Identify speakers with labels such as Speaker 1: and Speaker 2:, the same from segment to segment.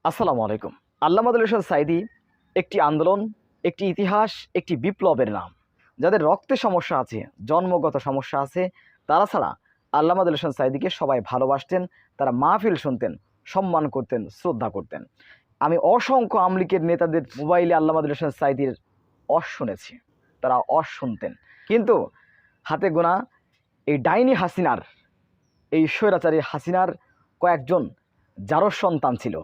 Speaker 1: আসসালামু আলাইকুম। আল্লামা হোসেন সাঈদী একটি আন্দোলন, একটি ইতিহাস, একটি বিপ্লবের নাম। যাদের রক্তে সমস্যা আছে, জন্মগত সমস্যা আছে, তারা ছাড়া আল্লামা হোসেন সাঈদীকে সবাই ভালোবাসতেন, তারা মাহফিল শুনতেন, সম্মান করতেন, শ্রদ্ধা করতেন। আমি অসংখ্য আওয়ামী লীগের নেতাদের মোবাইলে আল্লামা হোসেন সাঈদীর শুনেছি, তারা শুনতেন। কিন্তু হাতে গোনা এই ডাইনি হাসিনার, এই স্বৈরাচারী হাসিনার কয়েকজন জারজ সন্তান ছিল।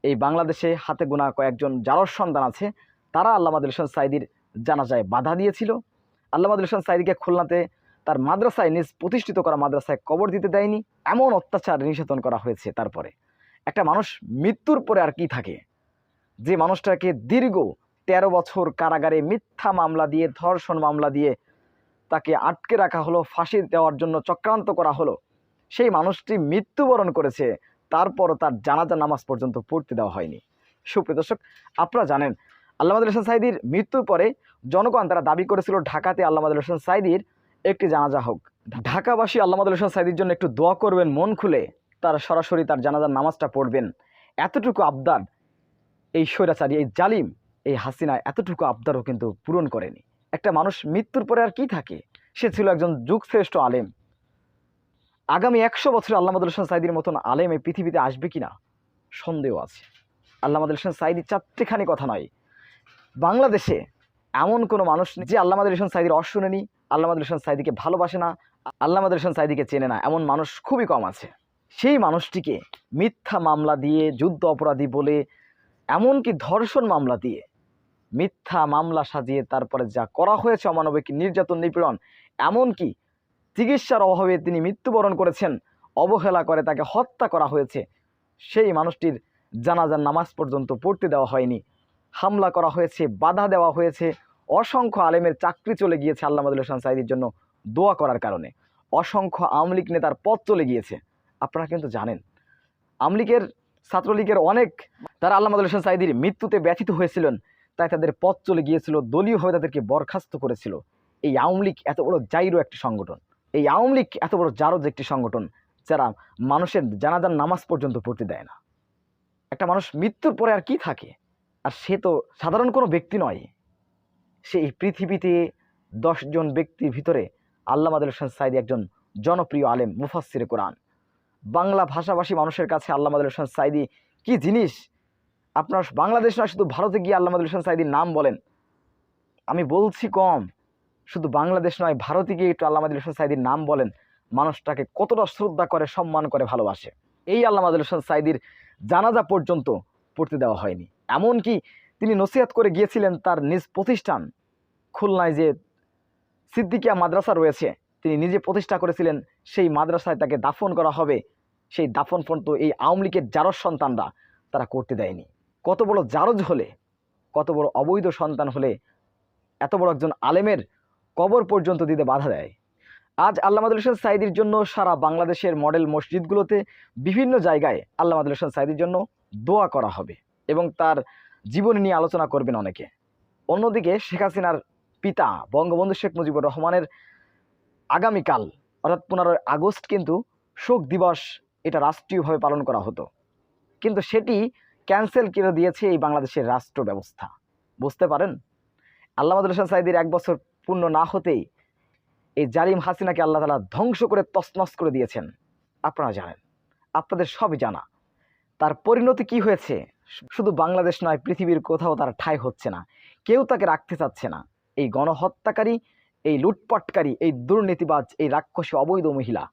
Speaker 1: এই বাংলাদেশে হাতে গোনা কয়েকজন জারজ সন্তান আছে, তারা আল্লামা হোসেন সাঈদীর জানাজায় বাধা দিয়েছিল। আল্লামা হোসেন সাঈদীকে খুলনাতে তার মাদ্রাসায়, নিজ প্রতিষ্ঠিত করা মাদ্রাসায় কবর দিতে দেয়নি। এমন অত্যাচার নির্যাতন করা হয়েছে। তারপরে একটা মানুষ মৃত্যুর পরে আর কি থাকে, যে মানুষটাকে দীর্ঘ ১৩ বছর কারাগারে মিথ্যা মামলা দিয়ে, ধর্ষণ মামলা দিয়ে তাকে আটকে রাখা হলো, ফাঁসি দেওয়ার জন্য চক্রান্ত করা হলো, সেই মানুষটি মৃত্যুবরণ করেছে, তারপরও তার জানাজা নামাজ পর্যন্ত পড়তে দেওয়া হয়নি। সুপ্রিয় দর্শক, আপনারা জানেন আল্লামা হোসেন সাঈদীর মৃত্যুর পরে জনগণ তারা দাবি করেছিল ঢাকাতে আল্লামা হোসেন সাঈদীর একটি জানাজা হোক। ঢাকাবাসী আল্লামা হোসেন সাঈদীর জন্য একটু দোয়া করবেন, মন খুলে তার সরাসরি তার জানাজার নামাজটা পড়বেন। এতটুকু আবদার এই স্বৈরাচারী, এই জালিম, এই হাসিনা এতটুকু আবদারও কিন্তু পূরণ করেনি। একটা মানুষ মৃত্যুর পরে আর কি থাকে? সে ছিল একজন যুগশ্রেষ্ঠ আলেম। আগামী ১০০ বছরে আল্লামা হোসেন সাঈদীর মতন আলেম এই পৃথিবীতে আসবে কিনা সন্দেহ আছে। আল্লামা হোসেন সাঈদী চারটেখানি কথা নয়, বাংলাদেশে এমন কোনো মানুষ নেই যে আল্লামা হোসেন সাঈদীর শুনেনি, আল্লামা হোসেন সাঈদীকে ভালোবাসে না, আল্লামা হোসেন সাঈদীকে চেনে না, এমন মানুষ খুবই কম আছে। সেই মানুষটিকে মিথ্যা মামলা দিয়ে, যুদ্ধ অপরাধী বলে, এমনকি ধর্ষণ মামলা দিয়ে, মিথ্যা মামলা সাজিয়ে তারপরে যা করা হয়েছে, অমানবিক নির্যাতন, নিপীড়ন, এমনকি চিকিৎসার অভাবে তিনি মৃত্যুবরণ করেছেন, অবহেলা করে তাকে হত্যা করা হয়েছে, সেই মানুষটির জানাজার নামাজ পর্যন্ত পড়তে দেওয়া হয়নি। হামলা করা হয়েছে, বাধা দেওয়া হয়েছে, অসংখ্য আলেমের চাকরি চলে গিয়েছে আল্লামা হোসেন সাঈদীর জন্য দোয়া করার কারণে, অসংখ্য আওয়ামী লীগ নেতার পদ চলে গিয়েছে। আপনারা কিন্তু জানেন আওয়ামী লীগের, ছাত্রলীগের অনেক, তারা আল্লামা হোসেন সাঈদীর মৃত্যুতে ব্যথিত হয়েছিলেন, তাই তাদের পদ চলে গিয়েছিল, দলীয়ভাবে তাদেরকে বরখাস্ত করেছিল। এই আওয়ামী লীগ এত বড় জাইরো একটি সংগঠন, এই আওয়ামী লীগ এত বড় জারজ একটি সংগঠন, যারা মানুষের জানাজার নামাজ পর্যন্ত পড়তে দেয় না। একটা মানুষ মৃত্যুর পরে আর কি থাকে? আর সে তো সাধারণ কোনো ব্যক্তি নয়, সে এই পৃথিবীতে ১০ জন ব্যক্তির ভিতরে আল্লামা হোসেন সাঈদী একজন জনপ্রিয় আলেম, মুফাসসিরে কোরআন। বাংলা ভাষাভাষী মানুষের কাছে আল্লামা হোসেন সাঈদী কি জিনিস! আপনার বাংলাদেশ নয়, শুধু ভারতে গিয়ে আল্লামা হোসেন সাঈদীর নাম বলেন, আমি বলছি কম, শুধু বাংলাদেশ নয়, ভারতে গিয়ে একটু আল্লামা হোসেন সাঈদীর নাম বলেন, মানুষটাকে কতটা শ্রদ্ধা করে, সম্মান করে, ভালোবাসে। এই আল্লামা হোসেন সাঈদীর জানাজা পর্যন্ত পড়তে দেওয়া হয়নি। এমনকি তিনি নসিহত করে গিয়েছিলেন তার নিজ প্রতিষ্ঠান খুলনায় যে সিদ্দিকিয়া মাদ্রাসা রয়েছে, তিনি নিজে প্রতিষ্ঠা করেছিলেন, সেই মাদ্রাসায় তাকে দাফন করা হবে, সেই দাফন পর্যন্ত এই আওয়ামী লীগের জারজ সন্তানরা তারা করতে দেয়নি। কত বড় জারজ হলে, কত বড় অবৈধ সন্তান হলে এত বড় একজন আলেমের কবর পর্যন্ত দিতে বাধা দেয়? আজ আল্লামা হোসেন সাঈদীর জন্য সারা বাংলাদেশের মডেল মসজিদগুলোতে, বিভিন্ন জায়গায় আল্লামা হোসেন সাঈদীর জন্য দোয়া করা হবে এবং তার জীবনী নিয়ে আলোচনা করবেন অনেকে। অন্যদিকে শেখ হাসিনার পিতা বঙ্গবন্ধু শেখ মুজিবুর রহমানের আগামীকাল অর্থাৎ 15 আগস্ট কিন্তু শোক দিবস, এটা রাষ্ট্রীয়ভাবে পালন করা হতো, কিন্তু সেটি ক্যান্সেল করে দিয়েছে এই বাংলাদেশের রাষ্ট্র ব্যবস্থা। বুঝতে পারেন, আল্লামা হোসেন সাঈদীর 1 বছর পূর্ণ না হতেই এই জালিম হাসিনাকে আল্লাহ তাআলা ধ্বংস করে তছনছ করে দিয়েছেন। আপনারা জানেন, আপনাদের সবই জানা। তার পরিণতি কি হয়েছে? শুধু বাংলাদেশ নয়, পৃথিবীর কোথাও তার ঠাঁই হচ্ছে না, কেউ তাকে রাখতে চাচ্ছে না। এই গণহত্যাকারী, এই লুটপাটকারী, এই দুর্নীতিবাজ, এই রাক্ষসী অবৈধ মহিলা,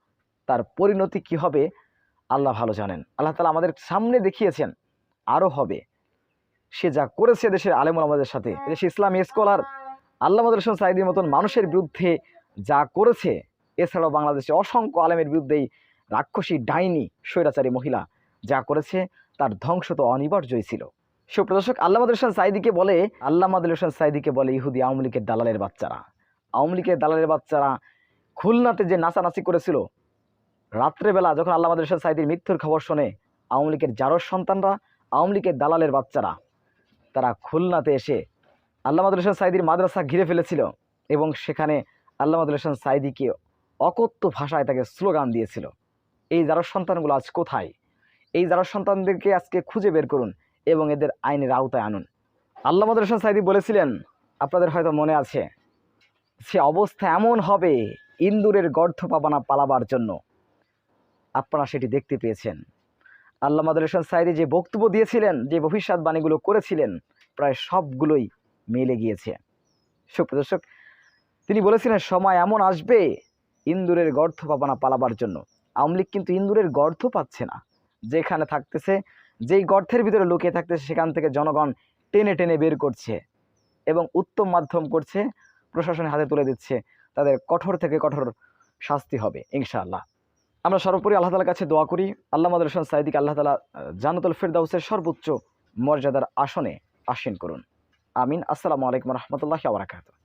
Speaker 1: তার পরিণতি কি হবে আল্লাহ ভালো জানেন। আল্লাহ তাআলা আমাদের সামনে দেখিয়েছেন, আরও হবে। সে যা করেছে দেশের আলেম ওলামাদের সাথে, দেশের ইসলামী স্কলার আল্লামা হোসেন সাঈদীর মতন মানুষের বিরুদ্ধে যা করেছে, এছাড়াও বাংলাদেশে অসংখ্য আলেমের বিরুদ্ধেই রাক্ষসী ডাইনি স্বৈরাচারী মহিলা যা করেছে, তার ধ্বংস তো অনিবার্যই ছিল। সুপ্রিয় দর্শক, আল্লামা হোসেন সাঈদীকে বলে, আল্লামা হোসেন সাঈদীকে বলে ইহুদি আওয়ামী লীগের দালালের বাচ্চারা। আওয়ামী লীগের দালালের বাচ্চারা খুলনাতে যে নাচানাচি করেছিল, রাত্রেবেলা যখন আল্লামা হোসেন সাঈদীর মৃত্যুর খবর শোনে, আওয়ামী লীগের জারজ সন্তানরা, আওয়ামী লীগের দালালের বাচ্চারা, তারা খুলনাতে এসে আল্লামা হোসেন সাঈদীর মাদ্রাসা ঘিরে ফেলেছিল এবং সেখানে আল্লামা হোসেন সাঈদীকে অকথ্য ভাষায় তাকে স্লোগান দিয়েছিল। এই জারজ সন্তানগুলো আজ কোথায়? এই যারা সন্তানদেরকে আজকে খুঁজে বের করুন এবং এদের আইনের আওতায় আনুন। আল্লামা মাদুল হোসেন সাঈদী বলেছিলেন, আপনাদের হয়তো মনে আছে, সে অবস্থা এমন হবে ইন্দুরের গর্ধ পাবানা পালাবার জন্য। আপনারা সেটি দেখতে পেয়েছেন। আল্লামা মাদুল হোসেন সাঈদী যে বক্তব্য দিয়েছিলেন, যে ভবিষ্যৎবাণীগুলো করেছিলেন, প্রায় সবগুলোই মিলে গিয়েছে। সুপ্রিয় দর্শক, তিনি বলেছিলেন সময় এমন আসবে ইন্দুরের গর্ধ পাবানা পালাবার জন্য। আওয়ামী লীগ কিন্তু ইন্দুরের গর্ধ পাচ্ছে না, যেখানে থাকতেছে, যেই গর্তের ভিতরে লুকিয়ে থাকতেছে সেখান থেকে জনগণ টেনে টেনে বের করছে এবং উত্তম মাধ্যম করছে, প্রশাসনের হাতে তুলে দিচ্ছে। তাদের কঠোর থেকে কঠোর শাস্তি হবে ইনশাআল্লাহ। আমরা সর্বোপরি আল্লাহ তাআলার কাছে দোয়া করি, আল্লামা মাদুল হোসেন সাঈদীকে আল্লাহ তাআলা জান্নাতুল ফেরদাউসের সর্বোচ্চ মর্যাদার আসনে আসীন করুন। আমিন। আসসালামু আলাইকুম ওয়া রাহমাতুল্লাহি ওয়া বারাকাতুহু।